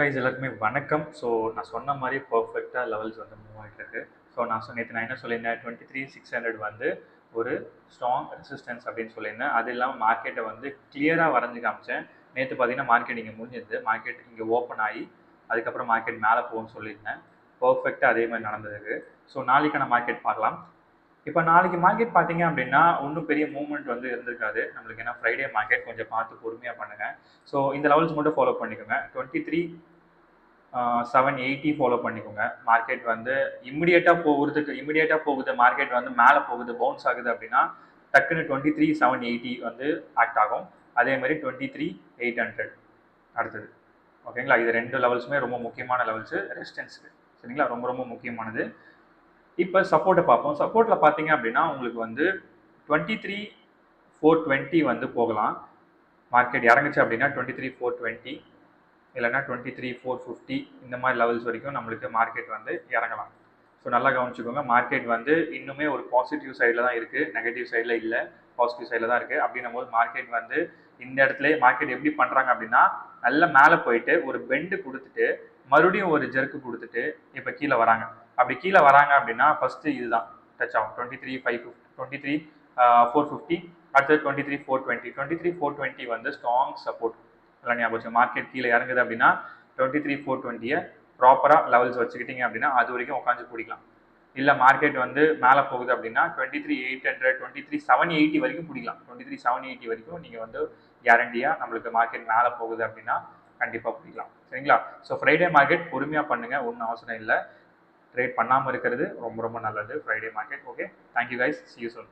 Guys எல்லாருக்குமே வணக்கம். So நான் சொன்ன மாதிரி பர்ஃபெக்டாக லெவல்ஸ் வந்து மூவ் ஆகிட்டு இருக்கு. ஸோ நேற்று நான் என்ன சொல்லியிருந்தேன், 23,600 வந்து ஒரு ஸ்ட்ராங் ரெசிஸ்டன்ஸ் அப்படின்னு சொல்லியிருந்தேன். அது இல்லாமல் மார்க்கெட்டை வந்து கிளியராக வரைஞ்சி காமிச்சேன். நேற்று பார்த்தீங்கன்னா மார்க்கெட் இங்கே முடிஞ்சிருது, மார்க்கெட் இங்கே ஓப்பன் ஆகி அதுக்கப்புறம் மார்க்கெட் மேலே போகும்னு சொல்லியிருந்தேன். பர்ஃபெக்டாக அதே மாதிரி நடந்ததுக்கு. ஸோ நாளைக்கான மார்க்கெட் பார்க்கலாம். இப்போ நாளைக்கு மார்க்கெட் பார்த்தீங்க அப்படின்னா ஒன்றும் பெரிய மூவ்மெண்ட் வந்து இருந்திருக்காது நம்மளுக்கு. ஏன்னா ஃப்ரைடே மார்க்கெட் கொஞ்சம் பார்த்து பொறுமையாக பண்ணுங்க. ஸோ இந்த லெவல்ஸ் மட்டும் ஃபாலோ பண்ணிக்கோங்க. 23,780 ஃபாலோ பண்ணிக்கோங்க. மார்க்கெட் வந்து இமிடியேட்டாக போகுது, மார்க்கெட் வந்து மேலே போகுது, பவுன்ஸ் ஆகுது அப்படின்னா டக்குன்னு 23,780 வந்து ஆக்ட் ஆகும். அதே மாதிரி 23,800 அடுத்தது. ஓகேங்களா, இது ரெண்டு லெவல்ஸுமே ரொம்ப முக்கியமான லெவல்ஸு ரெசிஸ்டன்ஸுக்கு. சரிங்களா, ரொம்ப ரொம்ப முக்கியமானது. இப்போ சப்போர்ட்டை பார்ப்போம். சப்போர்ட்டில் பார்த்தீங்க அப்படின்னா உங்களுக்கு வந்து 23,420 வந்து போகலாம். மார்க்கெட் இறங்குச்சு அப்படின்னா 23,420 இல்லைன்னா 23,450 இந்த மாதிரி லெவல்ஸ் வரைக்கும் நம்மளுக்கு மார்க்கெட் வந்து இறங்கலாம். ஸோ நல்லா கவனிச்சுக்கோங்க. மார்க்கெட் வந்து இன்னுமே ஒரு பாசிட்டிவ் சைடில் தான் இருக்குது, நெகட்டிவ் சைடில் இல்லை, பாசிட்டிவ் சைடில் தான் இருக்குது. அப்படின்னும் போது மார்க்கெட் வந்து இந்த இடத்துல மார்க்கெட் எப்படி பண்ணுறாங்க அப்படின்னா நல்லா மேலே போயிட்டு ஒரு பெண்டு கொடுத்துட்டு மறுபடியும் ஒரு ஜெர்க்கு கொடுத்துட்டு இப்போ கீழே வராங்க. அப்படி கீழே வராங்க அப்படின்னா ஃபஸ்ட்டு இதுதான் டச் ஆகும் 23,550, 23,450, அடுத்தது 23,420. 23,420 வந்து ஸ்ட்ராங் சப்போர்ட். நல்லா ஞாபகம். மார்க்கெட் கீழே இறங்குது அப்படின்னா 23,420 ப்ராப்பராக லெவல்ஸ் வச்சுக்கிட்டீங்க அப்படின்னா அது வரைக்கும் உட்காந்து பிடிக்கலாம். இல்லை மார்க்கெட் வந்து மேலே போகுது அப்படின்னா 23,800, 23,780 வரைக்கும் பிடிக்கலாம். 23,780 வரைக்கும் நீங்கள் வந்து கேரண்டியாக நம்மளுக்கு மார்க்கெட் மேலே போகுது அப்படின்னா கண்டிப்பாக பிடிக்கலாம். சரிங்களா. ஸோ ஃப்ரைடே மார்க்கெட் பொறுமையாக பண்ணுங்கள், ஒன்றும் அவசரம் இல்லை. ட்ரேட் பண்ணாமல் இருக்கிறது ரொம்ப ரொம்ப நல்லது Friday market. Okay, thank you guys, see you soon.